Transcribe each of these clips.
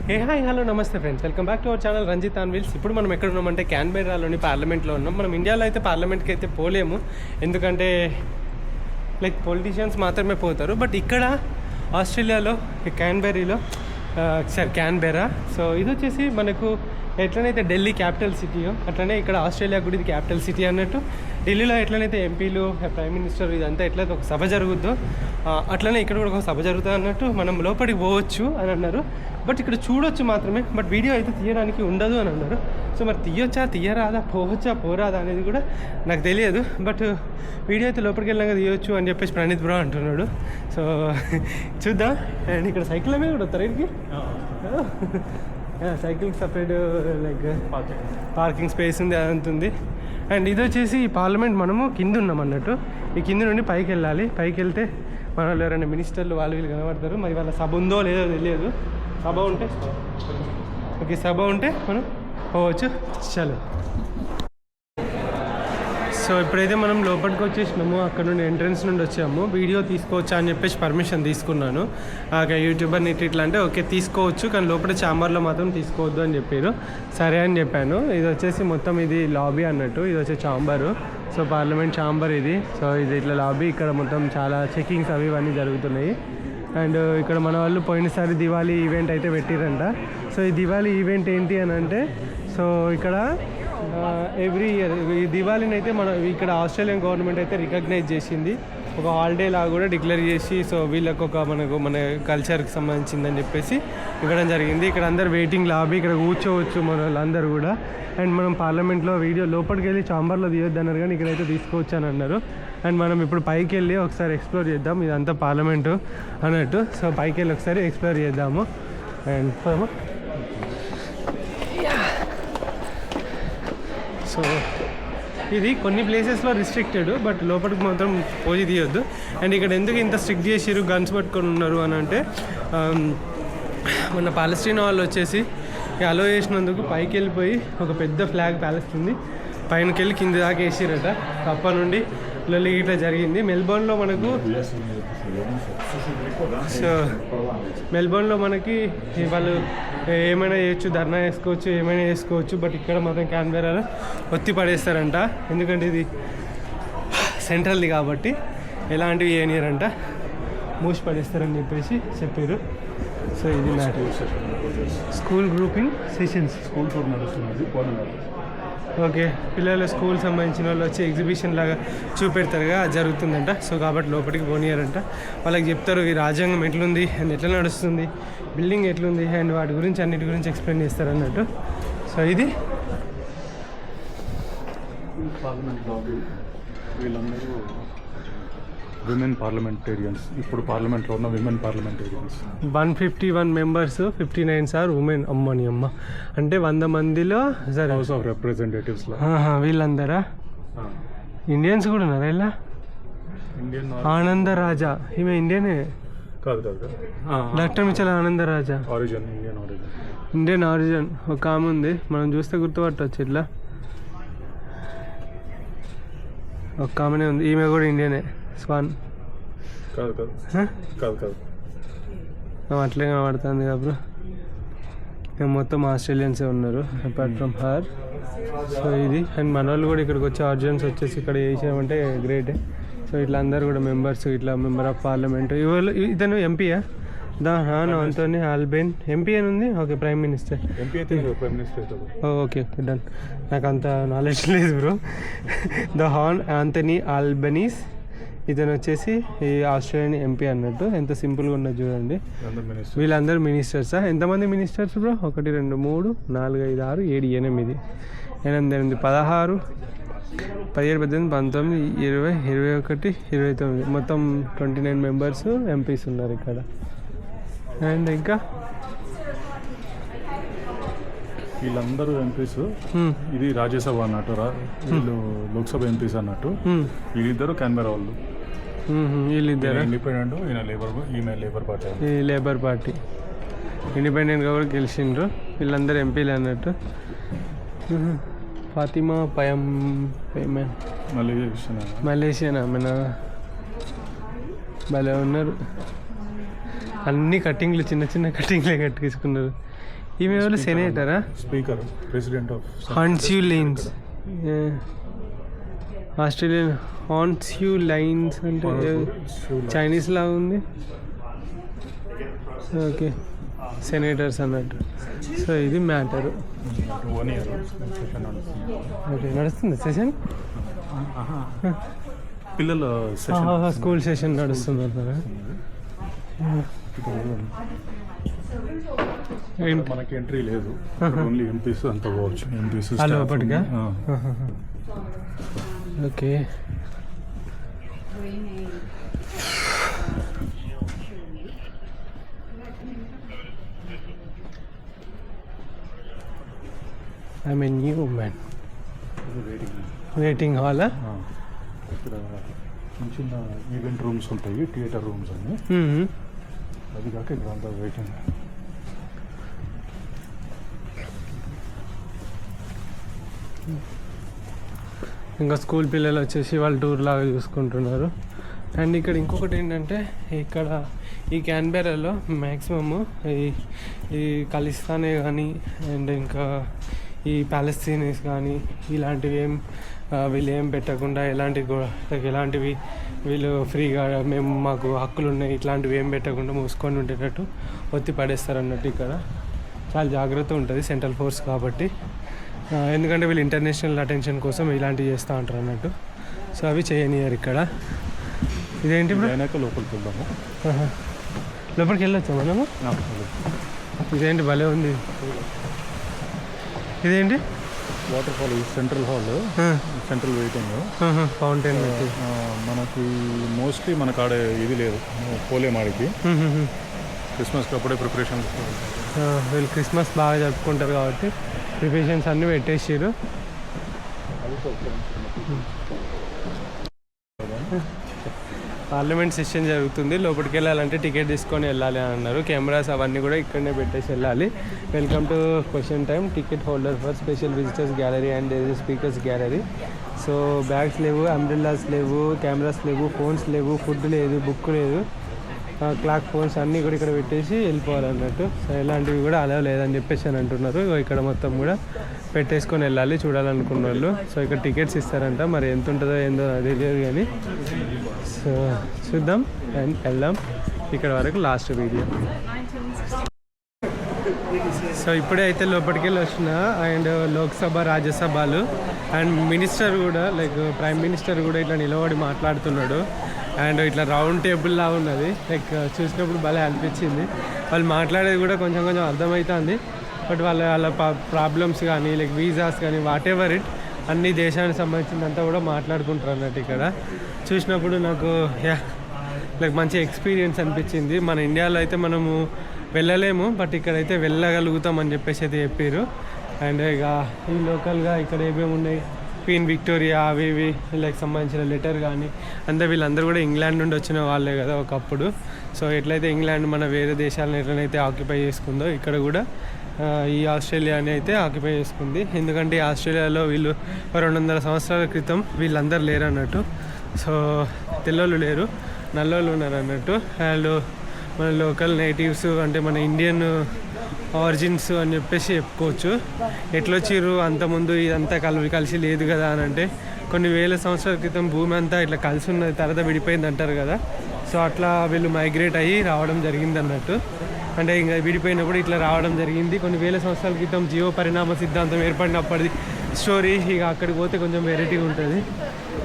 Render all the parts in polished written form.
హే hi hello నమస్తే friends, welcome back to our channel Ranjith on wheels. ఇప్పుడు మనం ఎక్కడ ఉన్నామంటే క్యాన్బెర్రాలోని పార్లమెంట్లో ఉన్నాం. మనం ఇండియాలో అయితే పార్లమెంట్కి అయితే పోలేము, ఎందుకంటే లైక్ పొలిటీషియన్స్ మాత్రమే పోతారు. బట్ ఇక్కడ ఆస్ట్రేలియాలో క్యాన్బెర్రా. సో ఇది వచ్చేసి మనకు ఎట్లనైతే ఢిల్లీ క్యాపిటల్ సిటీయో అట్లనే ఇక్కడ ఆస్ట్రేలియా కూడా ఇది క్యాపిటల్ సిటీ అన్నట్టు. ఢిల్లీలో ఎట్లనైతే ఎంపీలు, ప్రైమ్ మినిస్టర్ ఇదంతా ఎట్లయితే ఒక సభ జరుగుద్దో అట్లనే ఇక్కడ కూడా ఒక సభ జరుగుతుంది అన్నట్టు. మనం లోపలికి పోవచ్చు అని అన్నారు, బట్ ఇక్కడ చూడొచ్చు మాత్రమే, బట్ వీడియో అయితే తీయడానికి ఉండదు అని అన్నారు. సో మరి తీయొచ్చా తీయరాదా, పోవచ్చా పోరాదా అనేది కూడా నాకు తెలియదు. బట్ వీడియో అయితే లోపలికి వెళ్ళాక తీయొచ్చు అని చెప్పేసి ప్రణీత్ బ్రో అంటున్నాడు. సో చూద్దాం. అండ్ ఇక్కడ సైకిల్ మీద కూడా వస్తారు ఇంటికి, సైకిల్కి సపరేట్ లైక్ పార్కింగ్ స్పేస్ ఉంది, అదంతా ఉంది. అండ్ ఇది వచ్చేసి ఈ పార్లమెంట్ మనము కింద ఉన్నాం అన్నట్టు. ఈ కింద నుండి పైకి వెళ్ళాలి. పైకి వెళ్తే మన వాళ్ళు ఎవరైనా మినిస్టర్లు వాళ్ళు వీళ్ళు కనబడతారు. మరి వాళ్ళ సభ ఉందో లేదో తెలియదు. సభ ఉంటే మనం పోవచ్చు. చలో. సో ఇప్పుడైతే మనం లోపలికి వచ్చేసినాము. అక్కడ నుండి ఎంట్రన్స్ నుండి వచ్చాము. వీడియో తీసుకోవచ్చా అని చెప్పేసి పర్మిషన్ తీసుకున్నాను. యూట్యూబర్ని ఇట్లా అంటే ఓకే తీసుకోవచ్చు, కానీ లోపల ఛాంబర్లో మాత్రం తీసుకోవద్దు అని చెప్పారు. సరే అని చెప్పాను. ఇది వచ్చేసి మొత్తం ఇది లాబీ అన్నట్టు. ఇది వచ్చే ఛాంబరు. సో పార్లమెంట్ ఛాంబర్ ఇది. సో ఇది ఇట్లా లాబీ. ఇక్కడ మొత్తం చాలా చెకింగ్స్ అవి ఇవన్నీ జరుగుతున్నాయి. అండ్ ఇక్కడ మన వాళ్ళు పోయినసారి దివాళీ ఈవెంట్ అయితే పెట్టిరంట. సో ఈ దివాళీ ఈవెంట్ ఏంటి అని అంటే, సో ఇక్కడ ఎవ్రీ ఇయర్ ఈ దివాళీని అయితే మన ఇక్కడ ఆస్ట్రేలియన్ గవర్నమెంట్ అయితే రికగ్నైజ్ చేసింది, ఒక హాలిడే లాగా కూడా డిక్లేర్ చేసి. సో వీళ్ళకి ఒక మన కల్చర్కి సంబంధించిందని చెప్పేసి ఇవ్వడం జరిగింది. ఇక్కడ అందరు వెయిటింగ్ లాబీ, ఇక్కడ కూర్చోవచ్చు మన వాళ్ళందరూ కూడా. అండ్ మనం పార్లమెంట్లో వీడియో లోపలికి వెళ్ళి ఛాంబర్లో తీయొద్దు అన్నారు, కానీ ఇక్కడైతే తీసుకోవచ్చు అని అన్నారు. అండ్ మనం ఇప్పుడు పైకి వెళ్ళి ఒకసారి ఎక్స్ప్లోర్ చేద్దాం. ఇదంతా పార్లమెంటు అన్నట్టు. సో పైకి వెళ్ళి ఒకసారి ఎక్స్ప్లోర్ చేద్దాము. అండ్ సో ఇది కొన్ని ప్లేసెస్లో రిస్ట్రిక్టెడ్, బట్ లోపలికి మాత్రం పోయి తీయొద్దు. అండ్ ఇక్కడ ఎందుకు ఇంత స్ట్రిక్ట్ చేసిరు, గన్స్ పట్టుకొని ఉన్నారు అని అంటే, మన పాలస్తీనా వాళ్ళు వచ్చేసి అలో చేసినందుకు పైకి వెళ్ళిపోయి ఒక పెద్ద ఫ్లాగ్ ప్యాలెస్తుంది పైనకి వెళ్ళి కింద దాకా వేసిరట. అప్పటి నుండి లొల్లి ఇట్లా జరిగింది. మెల్బోర్న్లో మనకు సో మెల్బోర్న్లో మనకి వాళ్ళు ఏమైనా చేయొచ్చు, ధర్నా చేసుకోవచ్చు, ఏమైనా చేసుకోవచ్చు. బట్ ఇక్కడ మాత్రం క్యాన్బెర్రాలో ఒత్తి పడేస్తారంట, ఎందుకంటే ఇది సెంట్రల్ది కాబట్టి ఎలాంటివి చేయనియరంట, మూసి పడేస్తారని చెప్పేసి చెప్పారు. సో ఇది matter. School grouping sessions, school tour నడుస్తున్నది. ఓకే, పిల్లల స్కూల్ సంబంధించిన వాళ్ళు వచ్చి ఎగ్జిబిషన్ లాగా చూపెడతారుగా, అది జరుగుతుందంట. సో కాబట్టి లోపలికి పోనీయారంట. వాళ్ళకి చెప్తారు ఈ రాజ్యాంగం ఎట్లుంది అండ్ ఎట్లా నడుస్తుంది, బిల్డింగ్ ఎట్లుంది అండ్ వాటి గురించి అన్నిటి గురించి ఎక్స్ప్లెయిన్ చేస్తారు అన్నట్టు. సో ఇది పార్లమెంట్ లాబీ. వీళ్ళందరూ విమెన్ పార్లమెంటేరియన్స్. ఇప్పుడు పార్లమెంట్లో ఉన్న women parliamentarians 151 members, 59 sir women. అమ్మని అమ్మ అంటే 100 మందిలో సరే హౌస్ ఆఫ్ రిప్రజెంటేటివ్స్లో వీళ్ళందరా ఇండియన్స్ కూడా ఉన్నారా? ఇలా ఇండియన్ ఆనంద రాజా, ఈమె ఇండియనే కాదు. డాక్టర్ మిచల్ ఆనంద రాజా, ఆరిజిన్ ఇండియన్ ఆరిజిన్. ఒక ఆమె ఉంది, మనం చూస్తే గుర్తుపట్టవచ్చు. ఇట్లా ఒక ఆమెనే ఉంది, ఈమె కూడా ఇండియనే. స్వాన్ కాదు. అట్లే కనబడుతుంది కాబట్టి మొత్తం ఆస్ట్రేలియన్సే ఉన్నారు అపార్ట్ ఫ్రమ్ హర్. సో ఇది. అండ్ మన వాళ్ళు కూడా ఇక్కడికి వచ్చి ఆర్జియన్స్ వచ్చేసి ఇక్కడ చేసామంటే గ్రేటే. సో ఇట్లా అందరు కూడా మెంబర్స్, ఇట్లా మెంబర్ ఆఫ్ పార్లమెంట్. ఇతను ఎంపీయా? ఆంటోనీ ఆల్బెన్ ఎంపీ అని ఉంది. Okay, prime minister. Okay done. నాకు అంత నాలెడ్జ్ లేదు బ్రో. ఆంటనీ ఆల్బనీస్ ఇతను వచ్చేసి ఈ ఆస్ట్రేలియన్ ఎంపీ అన్నట్టు. ఎంత సింపుల్గా ఉన్నది చూడండి. వీళ్ళందరూ మినిస్టర్సా? ఎంతమంది మినిస్టర్స్ బ్రో? 1 2 3 4 5 6 7 8 16 17 18 19 20 21 29 మొత్తం 29 మెంబర్స్ ఎంపీస్ ఉన్నారు ఇక్కడ. అండ్ ఇంకా వీళ్ళందరూ ఎంపీస్. ఇది రాజ్యసభ అన్నట్టు, వీళ్ళు లోక్సభ ఎంపీస్ అన్నట్టు. వీళ్ళిద్దరు క్యాన్బెర్రా వాళ్ళు. వీళ్ళిద్దరు ఇండిపెండెంట్, ఈమె లేబర్ పార్టీ ఇండిపెండెంట్గా కూడా గెలిచిండ్రు. వీళ్ళందరూ ఎంపీలు అన్నట్టు. ఫాతిమా మలేషియన్ ఆమెనా? భలే ఉన్నారు. అన్ని కటింగ్లు చిన్న చిన్న కటింగ్లే కట్టించుకున్నారు. ఈమె ఎవరు సెనేటరా? స్పీకర్, ప్రెసిడెంట్ ఆఫ్ హాన్స్యూ లైన్స్, ఆస్ట్రేలియన్ హాన్స్యూ లైన్స్ అంటే చైనీస్ లాగా ఉంది. ఓకే, సెనేటర్స్ అన్నట్టు. సో ఇది మ్యాటరు. 1 year సెషన్ నడుస్తుంది. ఓకే, నడుస్తుంది సెషన్. పిల్లల సెషన్, స్కూల్ సెషన్ నడుస్తుంది అంటారా? మనకి ఎంట్రీ లేదు, ఓన్లీ ఎంపీస్ అంతా పోవచ్చు. ఎంపీస్ లోపటిగా. Okay, I mean new man. Waiting హాలా? ఇక్కడ చిన్న ఈవెంట్ రూమ్స్ ఉంటాయి, థియేటర్ రూమ్స్ అన్ని. అది కాక ఇక్కడ అంతా వెయిటింగ్. ఇంకా స్కూల్ పిల్లలు వచ్చేసి వాళ్ళు టూర్ లాగా చూసుకుంటున్నారు. అండ్ ఇక్కడ ఇంకొకటి ఏంటంటే, ఇక్కడ ఈ క్యాన్బెరాలో మ్యాక్సిమము ఈ ఖలిస్తానే కానీ అండ్ ఇంకా ఈ ప్యాలెస్తీనీస్ కానీ ఇలాంటివి వీళ్ళు ఏం పెట్టకుండా ఎలాంటివి వీళ్ళు ఫ్రీగా మాకు హక్కులు ఉన్నాయి ఇట్లాంటివి ఏం పెట్టకుండా మూసుకొని ఉండేటట్టు ఒత్తి పడేస్తారు అన్నట్టు. ఇక్కడ చాలా జాగ్రత్త ఉంటుంది సెంట్రల్ ఫోర్స్ కాబట్టి, ఎందుకంటే వీళ్ళు ఇంటర్నేషనల్ అటెన్షన్ కోసం ఇలాంటివి చేస్తూ ఉంటారు అన్నట్టు. సో అవి చేయనియరు ఇక్కడ. ఇదేంటి లోపలికి వెళ్దాము. లోపలికి వెళ్ళొచ్చా మనము? ఇదేంటి భలే ఉంది. ఇదేంటి? Water fall, central hall, central waiting fountain. మనకి మోస్ట్లీ మనకు ఆడే ఇది లేదు, పోలేం ఆడికి. క్రిస్మస్కి అప్పుడే ప్రిపరేషన్. వీళ్ళు క్రిస్మస్ బాగా జరుపుకుంటారు కాబట్టి ప్రిపరేషన్స్ అన్నీ పెట్టేసారు. పార్లమెంట్ సెషన్ జరుగుతుంది, లోపలికి వెళ్ళాలంటే టికెట్ తీసుకొని వెళ్ళాలి అని అన్నారు. కెమెరాస్ అవన్నీ కూడా ఇక్కడనే పెట్టేసి వెళ్ళాలి. Welcome to question time, ticket holder for special visitors gallery and speakers gallery. So bags లేవు, అంబ్రెల్లాస్ లేవు, కెమెరాస్ లేవు, ఫోన్స్ లేవు, ఫుడ్ లేదు, బుక్ లేదు, క్లాక్ ఫోన్స్ అన్నీ కూడా ఇక్కడ పెట్టేసి వెళ్ళిపోవాలన్నట్టు. సో ఇలాంటివి కూడా అలా లేదని చెప్పేసి అని అంటున్నారు. ఇక్కడ మొత్తం కూడా పెట్టేసుకొని వెళ్ళాలి చూడాలనుకున్న వాళ్ళు. సో ఇక్కడ టికెట్స్ ఇస్తారంట, మరి ఎంత ఉంటుందో ఏందో తెలియదు కానీ. సో చూద్దాం అండ్ వెళ్దాం. ఇక్కడ వరకు లాస్ట్ వీడియో. సో ఇప్పుడే అయితే లోపలికి వెళ్ళి వచ్చిన. అండ్ లోక్సభ, రాజ్యసభలు అండ్ మినిస్టర్ కూడా లైక్ ప్రైమ్ మినిస్టర్ కూడా ఇట్లా నిలబడి మాట్లాడుతున్నాడు. అండ్ ఇట్లా రౌండ్ టేబుల్ లా ఉన్నది. లైక్ చూసినప్పుడు భలే అనిపించింది. వాళ్ళు మాట్లాడేది కూడా కొంచెం కొంచెం అర్థమవుతుంది. బట్ వాళ్ళ ప్రాబ్లమ్స్ కానీ లైక్ వీసాస్ కానీ వాట్ ఎవర్ ఇట్ అన్ని దేశానికి సంబంధించినంతా కూడా మాట్లాడుకుంటారు అన్నట్టు. ఇక్కడ చూసినప్పుడు నాకు లైక్ మంచి ఎక్స్పీరియన్స్ అనిపించింది. మన ఇండియాలో అయితే మనము వెళ్ళలేము, బట్ ఇక్కడైతే వెళ్ళగలుగుతాం అని చెప్పేసి అయితే చెప్పారు. అండ్ ఇక ఈ లోకల్గా ఇక్కడ ఏమేమి ఉన్నాయి, క్వీన్ విక్టోరియా అవి ఇవి వీళ్ళకి సంబంధించిన లెటర్ కానీ అంతా వీళ్ళందరూ కూడా ఇంగ్లాండ్ నుండి వచ్చిన వాళ్ళే కదా ఒకప్పుడు. సో ఎట్లయితే ఇంగ్లాండ్ మన వేరే దేశాలను ఎట్లనైతే ఆక్యుపై చేసుకుందో ఇక్కడ కూడా ఈ ఆస్ట్రేలియాని అయితే ఆక్యుపై చేసుకుంది. ఎందుకంటే ఈ ఆస్ట్రేలియాలో వీళ్ళు 200 సంవత్సరాల క్రితం వీళ్ళందరూ లేరు అన్నట్టు. సో తెల్లోళ్ళు లేరు, నల్లోళ్ళు ఉన్నారు అన్నట్టు. అండ్ మన లోకల్ నేటివ్స్ అంటే మన ఇండియన్ ఆరిజిన్స్ అని చెప్పేసి చెప్పుకోవచ్చు. ఎట్లొచ్చిర్రు అంతకుముందు ఇదంతా కలిసి లేదు కదా అని అంటే, కొన్ని వేల సంవత్సరాల క్రితం భూమి అంతా ఇట్లా కలిసి ఉన్నది, తర్వాత విడిపోయింది అంటారు కదా. సో అట్లా వీళ్ళు మైగ్రేట్ అయ్యి రావడం జరిగింది అన్నట్టు. అంటే ఇంకా విడిపోయినప్పుడు ఇట్లా రావడం జరిగింది. కొన్ని వేల సంవత్సరాల క్రితం జీవ పరిణామ సిద్ధాంతం ఏర్పడినప్పటిది స్టోరీ. ఇక అక్కడికి పోతే కొంచెం వెరైటీగా ఉంటుంది.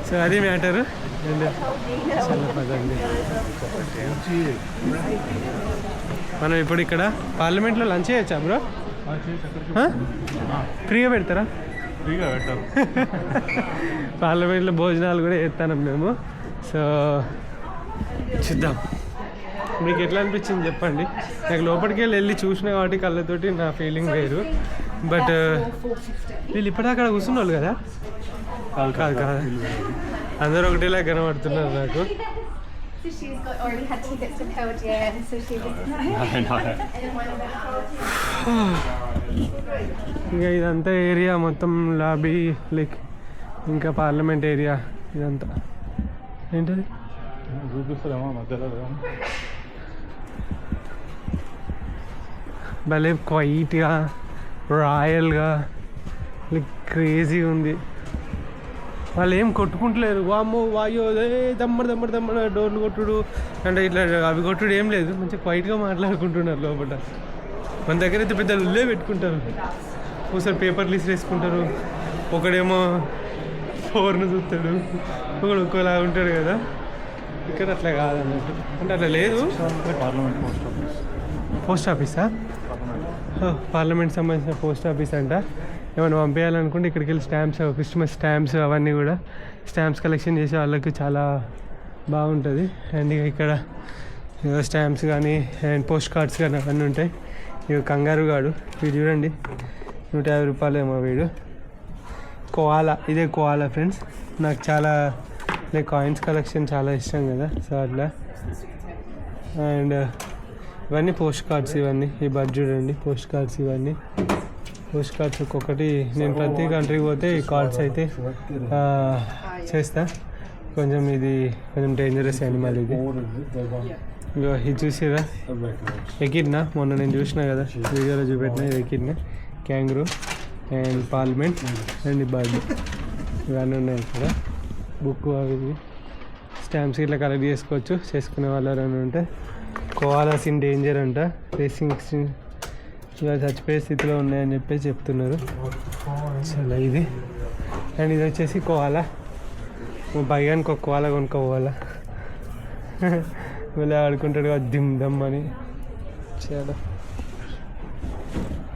సో అది మ్యాటరు. అండ్ చాలా పదండి. మనం ఇప్పుడు ఇక్కడ పార్లమెంట్లో లంచ్ చేయొచ్చా బ్రో? ఫ్రీగా పెడతారా? ఫ్రీగా పెట్టారు. పార్లమెంట్లో భోజనాలు కూడా చేస్తాను మేము. సో చూద్దాం, మీకు ఎట్లా అనిపించింది చెప్పండి. నాకు లోపలికి వెళ్ళి చూసిన కాబట్టి కళ్ళతోటి నా ఫీలింగ్ వేరు. బట్ వీళ్ళు ఇప్పటిదాకా అక్కడ కూర్చున్న వాళ్ళు కదా, కాదు కాదు అందరూ ఒకటేలా కనబడుతున్నారు నాకు. So she's already had tickets to Pelgier, so she was. ఇంకా ఇదంతా ఏరియా మొత్తం లాబీ లైక్ ఇంకా పార్లమెంట్ ఏరియా ఇదంతా. ఏంటది చూపిస్తారేమో మధ్యలో. భలే క్వైట్గా రాయల్గా క్రేజీ ఉంది. వాళ్ళు ఏం కొట్టుకుంటలేరు, వామ్మో వాయో దమ్మడు డోర్లు కొట్టుడు అంటే ఇట్లా అవి కొట్టుడు ఏం లేదు, మంచిగా క్వైట్గా మాట్లాడుకుంటున్నారు లోపల. మన దగ్గర అయితే పెద్ద ఉల్లే పెట్టుకుంటారు, ఒకసారి పేపర్లు వేసుకుంటారు, ఒకడేమో ఫోర్ను చూస్తాడు, ఒకడు ఒక్కోలా ఉంటాడు కదా. ఇక్కడ అట్లా కాదన్నట్టు, అంటే అట్లా లేదు. పార్లమెంట్ పోస్ట్ ఆఫీసా? పార్లమెంట్ సంబంధించిన పోస్ట్ ఆఫీస్ అంట. ఏమైనా పంపించాలనుకుంటే ఇక్కడికి వెళ్ళి స్టాంప్స్, క్రిస్మస్ స్టాంప్స్ అవన్నీ కూడా స్టాంప్స్ కలెక్షన్ చేసే వాళ్ళకి చాలా బాగుంటుంది. అండ్ ఇక ఇక్కడ స్టాంప్స్ కానీ అండ్ పోస్ట్ కార్డ్స్ కానీ అవన్నీ ఉంటాయి. ఇక కంగారు గాడు వీడు చూడండి, 150 రూపాయలు ఏమో వీడు. కోవాలా, ఇదే కోవాలా ఫ్రెండ్స్. నాకు చాలా కాయిన్స్ కలెక్షన్ చాలా ఇష్టం కదా, సో అట్లా. అండ్ ఇవన్నీ పోస్ట్ కార్డ్స్, ఇవన్నీ ఈ బడ్ చూడండి పోస్ట్ కార్డ్స్. ఇవన్నీ పోస్ట్ కార్డ్స్ ఒక్కొక్కటి నేను ప్రతి కంట్రీకి పోతే ఈ కార్డ్స్ అయితే చేస్తా. కొంచెం ఇది కొంచెం డేంజరస్ యానిమల్ ఇది. ఇగో ఇది చూసిరా, ఎకిడ్నా, మొన్న నేను చూసినా కదా వీడియోలో చూపెట్టిన, ఇది ఎకిడ్నా, క్యాంగ్రూ అండ్ పార్లమెంట్ అండ్ ఈ బర్డ్ ఇవన్నీ ఉన్నాయి ఇక్కడ. బుక్ అవి స్టాంప్స్ ఇట్లా కలెక్ట్ చేసుకోవచ్చు, చేసుకునే వాళ్ళు ఎవరైనా ఉంటే. కోవాలాస్ ఇన్ డేంజర్ అంట, రేసింగ్ ఇవాళ చచ్చిపోయే స్థితిలో ఉన్నాయని చెప్పేసి చెప్తున్నారు. చాలా ఇది. అండ్ ఇది వచ్చేసి కోవాలా, బైగానికి ఒక కోవాలా కొనుక్కోవాలా, మళ్ళీ ఆడుకుంటాడు కదా దిమ్ దమ్ అని. చాలా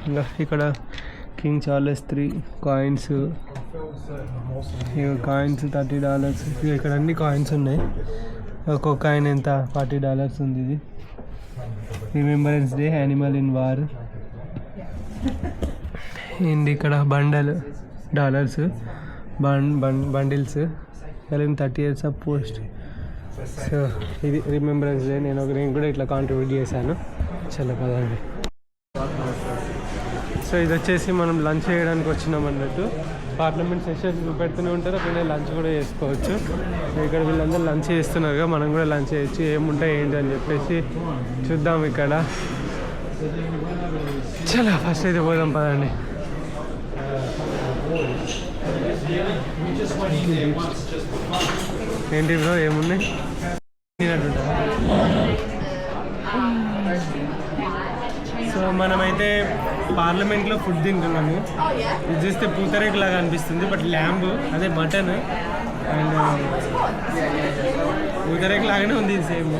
ఇంకా ఇక్కడ కింగ్ చార్లెస్ 3 కాయిన్స్, ఇక కాయిన్స్ $30. ఇక్కడ అన్ని కాయిన్స్ ఉన్నాయి. ఒక్కొక్క కాయిన్ ఎంత, $40 ఉంది. ఇది remembrance day, animal in war. And ఇక్కడ $1 బండిల్స్ కలిగిన 30 years ఆఫ్ పోస్ట్. సో ఇది రిమెంబరెన్స్ డే. నేను కూడా ఇట్లా కాంట్రిబ్యూట్ చేశాను. చాలా కదండి. సో ఇది వచ్చేసి మనం లంచ్ చేయడానికి వచ్చినాం అన్నట్టు. పార్లమెంట్ సెషన్స్ పెడుతూనే ఉంటారు, అక్కడ లంచ్ కూడా చేసుకోవచ్చు. ఇక్కడ వీళ్ళందరూ లంచ్ చేస్తున్నారుగా, మనం కూడా లంచ్ చేయొచ్చు. ఏముంటాయి ఏంటి అని చెప్పేసి చూద్దాం ఇక్కడ. చాలా ఫస్ట్ అయితే పోదాం పదండి. ఏంటి బ్రో ఏమున్నాయి? సో మనమైతే పార్లమెంట్లో ఫుడ్ తింటున్నాము. ఇది చూస్తే పూతరేకు లాగా అనిపిస్తుంది, బట్ ల్యాంబ్ అదే మటన్. అండ్ పూతరేకు లాగానే ఉంది ఇది సేమ్.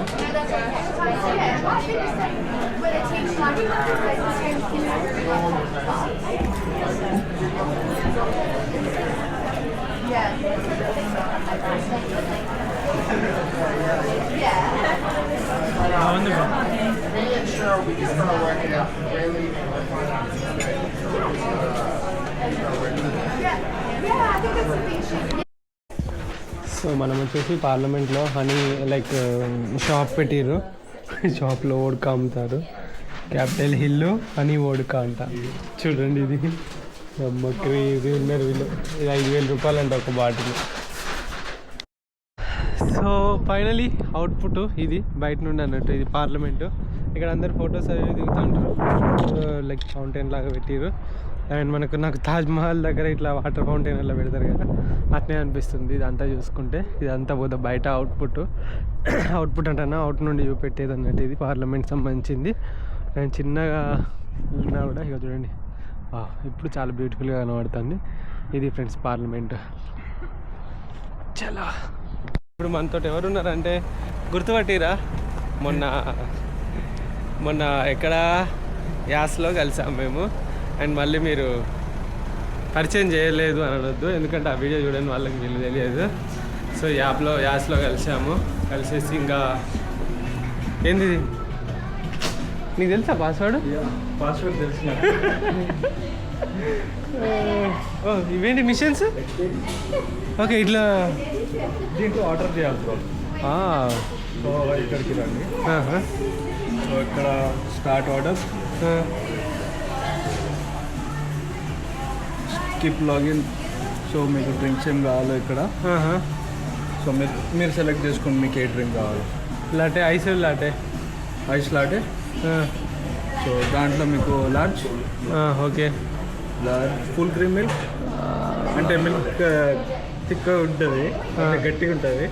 బాగుంది బా. సో మనం వచ్చేసి పార్లమెంట్లో హనీ లైక్ షాప్ పెట్టిర్రు. షాప్లో ఓడక అమ్ముతారు. క్యాపిటల్ హిల్ హనీ ఓడక అంట. చూడండి ఇది క్రేజీ ఉన్నారు వీళ్ళు. ఇది 5,000 రూపాయలు అంట ఒక బాటిల్. సో ఫైనలీ అవుట్పుట్ ఇది బయట నుండి అన్నట్టు. ఇది పార్లమెంటు. ఇక్కడ అందరు ఫొటోస్ అవి దిగుతుంటారు, లైక్ ఫౌంటైన్ లాగా పెట్టిరు. అండ్ నాకు తాజ్మహల్ దగ్గర ఇట్లా వాటర్ ఫౌంటైన్ అలా పెడతారు కదా, అట్నే అనిపిస్తుంది ఇదంతా చూసుకుంటే. ఇదంతా పోతే బయట అవుట్పుట్ అంటన్నా అవుట్ నుండి చూపెట్టేది అన్నట్టు. ఇది పార్లమెంట్ సంబంధించింది. అండ్ చిన్నగా ఉన్నా కూడా ఇక చూడండి ఇప్పుడు చాలా బ్యూటిఫుల్గా కనబడుతుంది. ఇది ఫ్రెండ్స్ పార్లమెంట్. చాలా ఇప్పుడు మనతో ఎవరున్నారంటే గుర్తుపట్టిరా, మొన్న ఎక్కడ యాస్లో కలిసాం మేము. అండ్ మళ్ళీ మీరు పరిచయం చేయలేదు అని అనొద్దు, ఎందుకంటే ఆ వీడియో చూడని వాళ్ళకి వీళ్ళు తెలియదు. సో యాస్లో కలిసాము. కలిసేసి ఇంకా ఏంది నీకు తెలుసా పాస్వర్డ్ తెలిసిన ఇవేంటి మిషన్స్? ఓకే ఇట్లా దీంట్లో ఆర్డర్ చేయాలి బ్రో. సో ఇక్కడికి రండి. సో ఇక్కడ start order, skip login. So మీకు డ్రింక్స్ ఏం కావాలో ఇక్కడ. సో మీరు సెలెక్ట్ చేసుకోండి మీకు ఏ డ్రింక్ కావాలో. Latte ice latte ice latte. So దాంట్లో మీకు large okay full cream milk అంటే మిల్క్ థిక్గా ఉంటుంది అంటే గట్టిగా ఉంటుంది.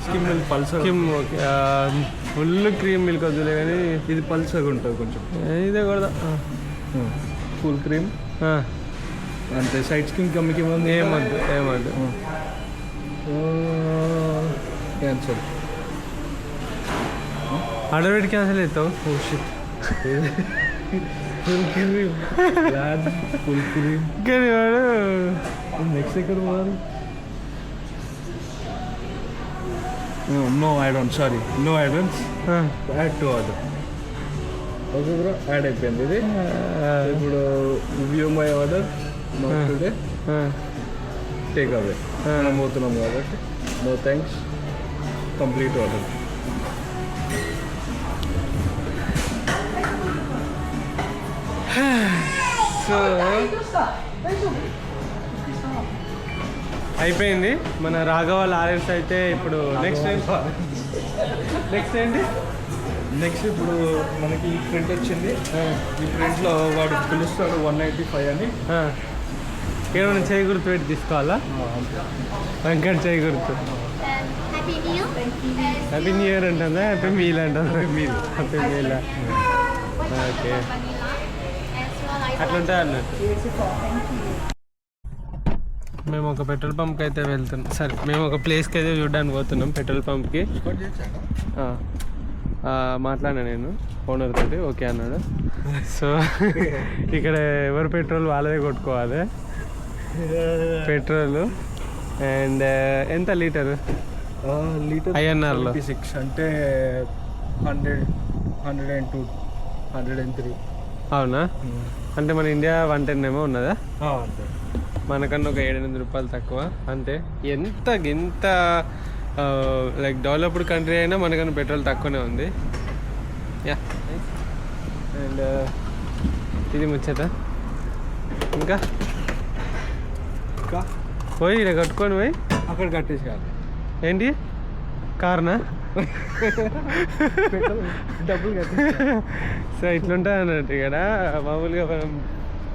స్కిమ్ మిల్క్ పల్సర్ ఓకే ఫుల్ క్రీమ్ మిల్క్ వద్దులే కానీ ఇది పల్సర్గా ఉంటుంది కొంచెం. ఇదే కూడా ఫుల్ క్రీమ్ అంతే. సైడ్ స్కిమ్ కమ్మికి ఏమద్దు క్యాన్సల్. ఆర్డర్ పెట్టి క్యాన్సిల్ అవుతావు. ఫుల్ క్రీమ్ ఫుల్ క్రీమ్ కానీ వాడు నెక్స్ట్ ఎక్కడ పోవాలి? No add on sorry no add ons add to order. Okay bro add అయిపోయింది ఇది. ఇప్పుడు view my order not today take away మనం పోతున్నాం కాబట్టి no thanks complete order. So అయిపోయింది మన రాఘవ లారెన్స్ అయితే. ఇప్పుడు నెక్స్ట్ ఏంటి? నెక్స్ట్ ఇప్పుడు మనకి ఈ ప్రింట్ వచ్చింది. ఈ ప్రింట్లో వాడు పిలుస్తాడు 195 అని. ఏమైనా చేయి గుర్తు పెట్టి తీసుకోవాలా? వెంకట చేయి గుర్తు. Happy Meal. Happy new year అంటుందా? హ్యాపీ మీల్ అంటుందా? హ్యాపీ మీల్ ఓకే అట్లుంటే అన్నట్టు. మేము ఒక పెట్రోల్ పంప్కి అయితే వెళ్తున్నాం. సరే మేము ఒక ప్లేస్కి అయితే చూడడానికి పోతున్నాం. పెట్రోల్ పంప్కి మాట్లాడినా నేను ఓనర్ తోటి, ఓకే అన్నాడు. సో ఇక్కడ ఎవరు పెట్రోల్ వాళ్ళదే కొట్టుకోవాలి పెట్రోల్. అండ్ ఎంత లీటరు? లీటర్ INR-లో 6 అంటే 100, 102, 103. అవునా? అంటే మన ఇండియా 110 ఏమో ఉన్నదా? అంతే. మనకన్నా ఒక 7-8 రూపాయలు తక్కువ అంతే. ఎంత లైక్ డెవలప్డ్ కంట్రీ అయినా మనకన్నా పెట్రోల్ తక్కువనే ఉంది. యా అండ్ ఇది ముచ్చట. ఇంకా పోయి ఇక్కడ కట్టుకొని పోయి అక్కడ కట్టేసి కాదు ఏంటి కార్నా డబ్బులు కట్టి. సో ఇట్లుంటుంది అన్నట్టు ఇక్కడ. మామూలుగా మనం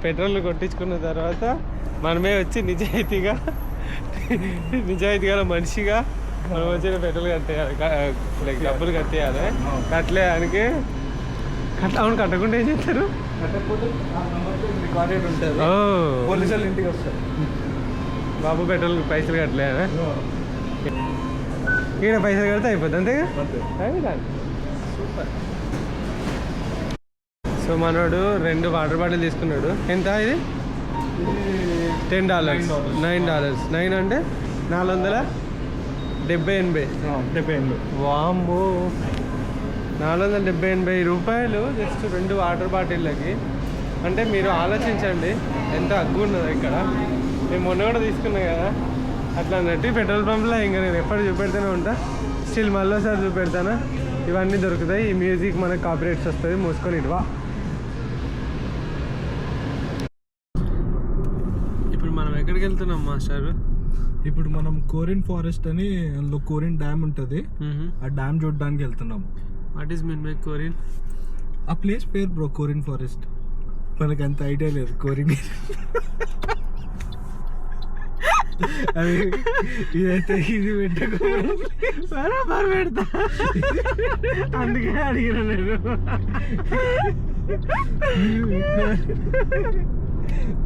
పెట్రోల్ కొట్టించుకున్న తర్వాత మనమే వచ్చి నిజాయితీగా మనిషిగా మనం వచ్చిన పెట్రోల్ కట్టేయాలి, లైక్ డబ్బులు కట్టేయాలి. కట్టలే దానికి అవును కట్టకుండా ఏం చేస్తారు? రికార్డెడ్ ఉంటుంది. ఓ పోలీసులు ఇంటికి వస్తారు. బాబు పెట్రోల్ పైసలు కట్టలేదా? ఈడ పైసలు కడితే అయిపోద్ది అంతేగా. సూపర్. సో మనోడు 2 వాటర్ బాటిల్ తీసుకున్నాడు. ఎంత ఇది? $10. $9 అంటే 470 వామ్మో 470 రూపాయలు జస్ట్ 2 వాటర్ బాటిళ్ళకి. అంటే మీరు ఆలోచించండి ఎంత అగ్గు ఉన్నదో ఇక్కడ. నేను మొన్న కూడా తీసుకున్నా కదా అట్లా అన్నట్టు. పెట్రోల్ పంప్లో ఇంకా నేను ఎప్పుడు చూపెడుతూనే ఉంటా. స్టిల్ మళ్ళీసారి చూపెడతాను. ఇవన్నీ దొరుకుతాయి. ఈ మ్యూజిక్ మనకు కాపీరైట్స్ వస్తుంది. మూసుకొని ఇటువా. ఇప్పుడు మనం ఎక్కడికి వెళ్తున్నాం మాస్టర్? ఇప్పుడు మనం కోరిన్ ఫారెస్ట్ అని, అందులో కోరిన్ డ్యామ్ ఉంటుంది. ఆ డ్యామ్ చూడడానికి వెళ్తున్నాం. వాట్ ఈస్ మీన్ బై కోరిన్? ఆ ప్లేస్ పేరు బ్రో కోరిన్ ఫారెస్ట్. మనకు అంత ఐడియా లేదు కోరిన్. అది ఇదైతే ఇది బరాబర్ పెడతా. అందుకే అడిగిన నేను.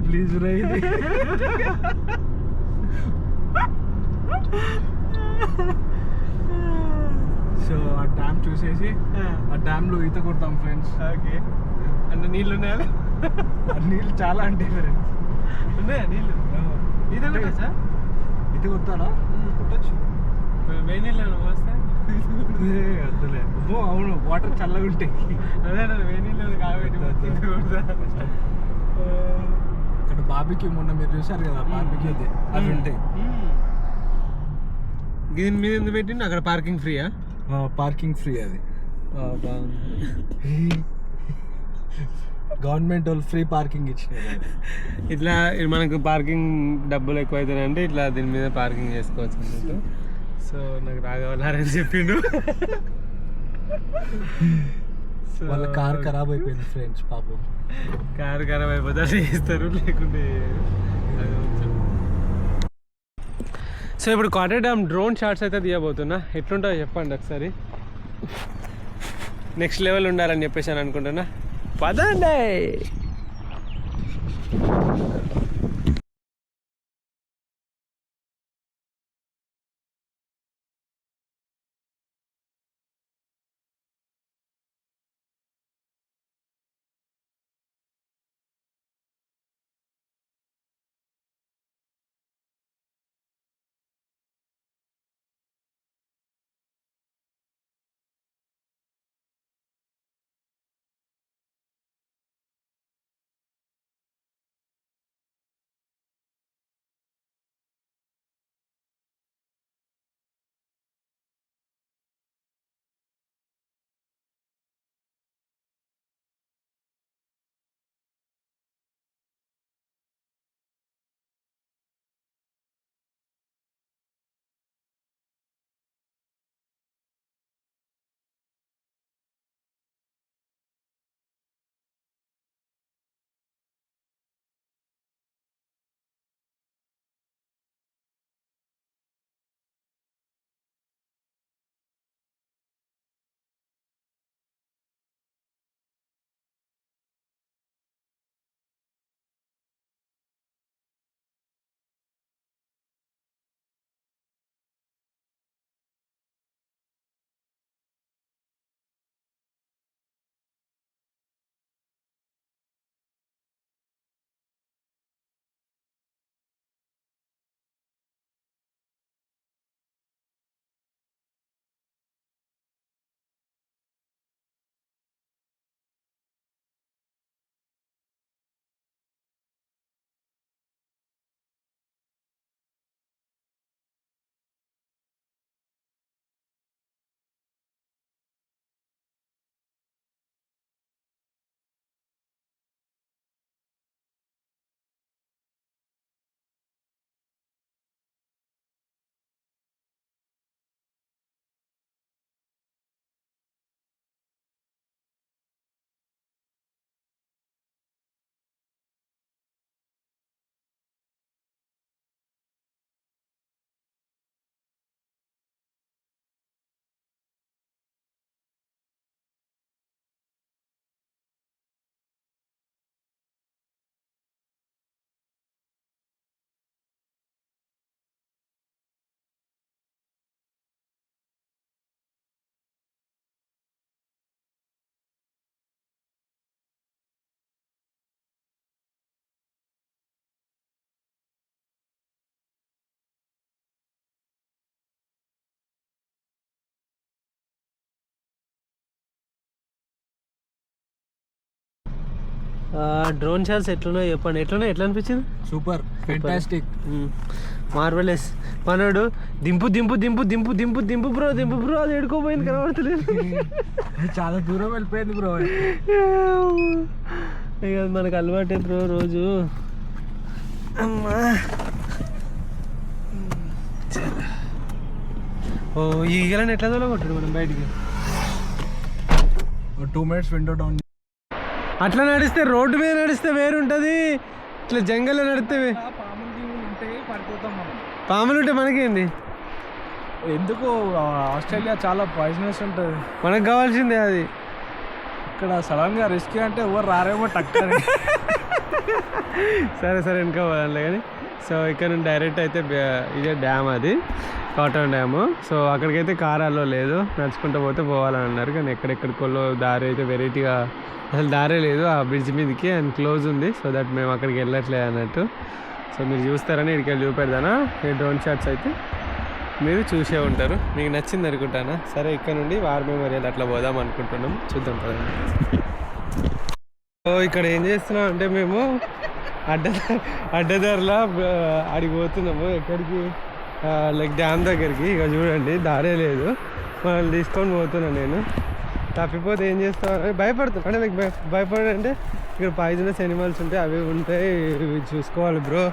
Please right. సో ఆ డ్యామ్ చూసేసి ఆ డ్యామ్లో ఈత కొడతాం ఫ్రెండ్స్. ఓకే అంటే నీళ్ళు ఉన్నాయా? నీళ్ళు చాలా అంటే ఫ్రెండ్స్ ఉన్నాయా నీళ్ళు? ఈత కొట్టచ్చా? ఈత కొడతారా? కొట్టచ్చు. వేడి నీళ్ళు వస్తే వద్దులే. అవును వాటర్ చల్లగా ఉంటాయి. అదే వేడి నీళ్ళు కాబట్టి ఇక్కడ బార్బిక్యూ మొన్న మీరు చూసారు కదా, బార్బిక్యూ అవి ఉంటాయి. దీని మీద ఎందుకు పెట్టిండు? అక్కడ పార్కింగ్ ఫ్రీయా? పార్కింగ్ ఫ్రీ అది. బాగుంది. గవర్నమెంట్ వాళ్ళు ఫ్రీ పార్కింగ్ ఇచ్చినారు. ఇట్లా మనకు పార్కింగ్ డబ్బులు ఎక్కువ అవుతాయంటే ఇట్లా దీని మీద పార్కింగ్ చేసుకోవచ్చు అన్నట్టు. సో నాకు రాఘవ లారెన్స్ చెప్పిండు. వాళ్ళ కార్ ఖరాబ్ అయిపోయింది ఫ్రెండ్స్ పాపం. కారు ఖరాబ్ అయిపోతే చేస్తారు లేకుంటే. సో ఇప్పుడు కాటర్డామ్ డ్రోన్ షాట్స్ అయితే తీయబోతున్నా. ఎట్లుంటాయో చెప్పండి ఒకసారి. నెక్స్ట్ లెవెల్ ఉండాలని చెప్పేసి అని అనుకుంటున్నా. పదండి. డ్రోన్ షాట్స్ ఎట్లున్నాయో చెప్పండి. ఎట్లా అనిపించింది? Super, fantastic, మార్వెలెస్. మనోడు దింపు దింపు దింపు దింపు దింపు దింపు బ్రో దింపు బ్రో అది ఎడుకోపోయింది కనబడతలేదు. చాలా దూరం వెళ్ళిపోయింది బ్రో. ఇక మనకు అలవాటే బ్రో రోజు. అమ్మా ఓ ఈగలని ఎట్లా తోలగొట్టాడు మనం బయటికి. 2 minutes విండో డౌన్. అట్లా నడిస్తే రోడ్డు మీద నడిస్తే వేరుంటుంది, ఇట్లా జంగల్లో నడిస్తే పాములు ఉంటే మనకేంది. ఎందుకు ఆస్ట్రేలియా చాలా పాయిజనస్ ఉంటుంది, మనకు కావాల్సిందే అది. ఇక్కడ సడన్ గా రిస్క్ అంటే ఎవరు రారేమో టక్కర్. సరే వెనుక పోదాంలే కానీ. సో ఇక్కడ నుండి డైరెక్ట్ అయితే ఇదే డ్యామ్, అది కాటన్ డ్యాము. సో అక్కడికైతే కార్ అలో లేదు, నడుచుకుంటూ పోతే పోవాలని అన్నారు. కానీ ఎక్కడెక్కడికోలో దారి అయితే వెరైటీగా, అసలు దారే లేదు ఆ బ్రిడ్జ్ మీదకి, అండ్ క్లోజ్ ఉంది. సో దట్ మేము అక్కడికి వెళ్ళట్లేదు అన్నట్టు. సో మీరు చూస్తారని ఇక్కడికి వెళ్ళి చూపెడతానా. ఈ డ్రోన్ షాట్స్ అయితే మీరు చూసే ఉంటారు, మీకు నచ్చింది అనుకుంటానా. సరే ఇక్కడ నుండి వార్ మెమోరియల్ అట్లా పోదాం అనుకుంటున్నాం, చూద్దాం పదండి. సో ఇక్కడ ఏం చేస్తున్నాం అంటే మేము అడ్డదారిలా అడిగి పోతున్నాము. ఎక్కడికి? లైక్ డ్యామ్ దగ్గరికి. ఇక చూడండి దారే లేదు, మనల్ని తీసుకొని పోతున్నాను నేను. తప్పిపోతే ఏం చేస్తాను భయపడుతున్నా. అంటే లైక్ భయపడంటే ఇక్కడ పాయిజనస్ ఎనిమల్స్ ఉంటాయి, అవి ఉంటాయి, ఇవి చూసుకోవాలి బ్రో,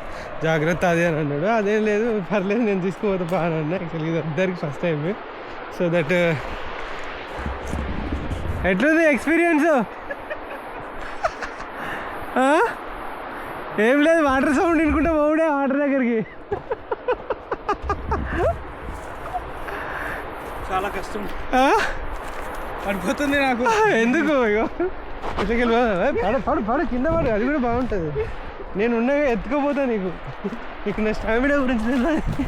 జాగ్రత్త అది అని అన్నాడు. అదేం లేదు పర్లేదు నేను తీసుకుపోతా పా అని అన్నా. యాక్చువల్లీ ఇది ఇద్దరికి ఫస్ట్ టైం. సో దట్ ఎట్లుంది ఎక్స్పీరియన్స్? ఏం లేదు, వాటర్ సౌండ్ వినుకుంటా పోవుడే వాటర్ దగ్గరికి. చాలా కష్టం పడిపోతుంది నాకు. ఎందుకు ఇగో ఇట్లకెళ్ళి పడు పడు పడు కింద పడు, అది కూడా బాగుంటుంది. నేను ఉన్నగా ఎత్తుకోపోతా నీకు నా స్టామినా గురించి తెలియదు.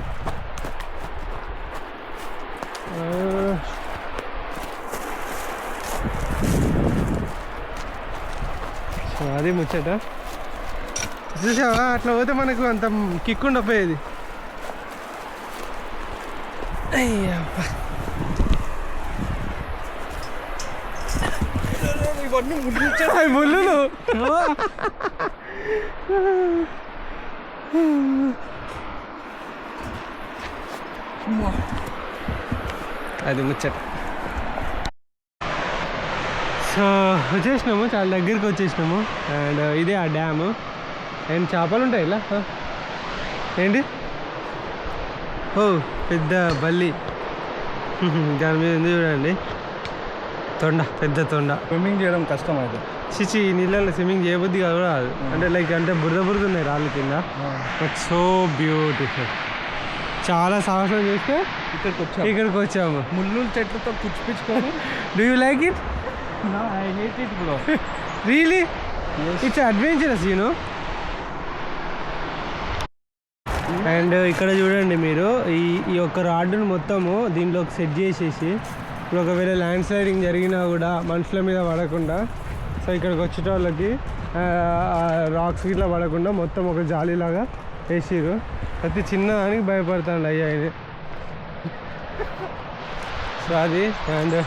సో అది ముచ్చట. చూసావా అట్లా పోతే మనకు అంత కిక్ ఉండపోయేది. అయ్యా ఇవన్నీ ముళ్ళు అది ముచ్చట. సో వచ్చేసినాము, చాలా దగ్గరికి వచ్చేసినాము. అండ్ ఇదే ఆ డ్యాము. అండ్ చేపలు ఉంటాయి ఇలా. ఏంటి? ఓ పెద్ద బల్లి, దాని మీద ఉంది చూడండి, తొండ, పెద్ద తొండ. స్విమ్మింగ్ చేయడం కష్టం అయితే. చిచి నీళ్ళలో స్విమ్మింగ్ చేయబుద్ది కాదు రాదు, అంటే లైక్ అంటే బురద ఉన్నాయి రాళ్ళ కింద. But so beautiful. చాలా సాహసం చేస్తే ఇక్కడికి వచ్చాము. ముళ్ళు చెట్లతో పుచ్చిపించుకొని. Do you like it? I hate it bro. Really? It's adventurous you know. And ఇక్కడ చూడండి మీరు, ఈ యొక్క రాడ్డును మొత్తము దీంట్లోకి సెట్ చేసేసి, ఇప్పుడు ఒకవేళ ల్యాండ్ స్లైడింగ్ జరిగినా కూడా మనుషుల మీద పడకుండా, సో ఇక్కడికి వచ్చే వాళ్ళకి రాక్స్ ఇట్లా పడకుండా మొత్తం ఒక జాలీలాగా వేసిరు. ప్రతి చిన్నదానికి భయపడతాను అయ్యా ఇది. సో అది. అండ్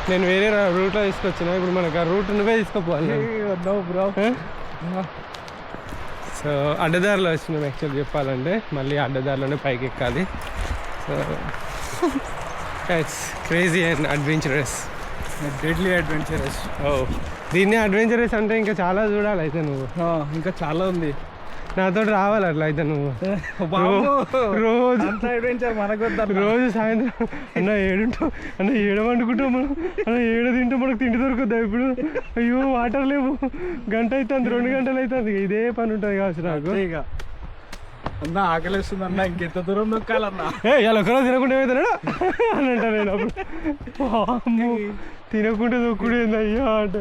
నేను వేరే రూట్లో తీసుకొచ్చిన, ఇప్పుడు మనకు ఆ రూట్ నువ్వే తీసుకుపోవాలి. బ్రో. సో అడ్డదారిలో వచ్చినాం యాక్చువల్లీ చెప్పాలంటే, మళ్ళీ అడ్డదారిలోనే పైకి ఎక్కాలి. So it's crazy and adventurous. Deadly adventurous. ఓ దీన్నే అడ్వెంచరస్ అంటే ఇంకా చాలా చూడాలి అయితే నువ్వు. ఇంకా చాలా ఉంది. నాతో రావాలి అట్లా అయితే నువ్వు. రోజు అడ్వెంచర్ మనకు రోజు సాయంత్రం అన్న ఏడుంటావు, అన్న ఏడ వండుకుంటావు మనం, అన్న ఏడ తింటాం, మనకు తిండి దొరుకుద్దా ఇప్పుడు? అయ్యో వాటర్ లేవు, గంట అవుతుంది, 2 గంటలు అవుతుంది, ఇదే పని ఉంటుంది కావచ్చు నాకు. ఇక అన్న ఆకలిస్తుంది అన్న, ఇంకెంత దూరం నొక్కాలన్నా. ఇలా ఒకరోజు తినకుండా ఏమవుతాడా అని అంటా నేను. అప్పుడు తినకుండా దొక్కుడు ఏంది అయ్యా అంటే.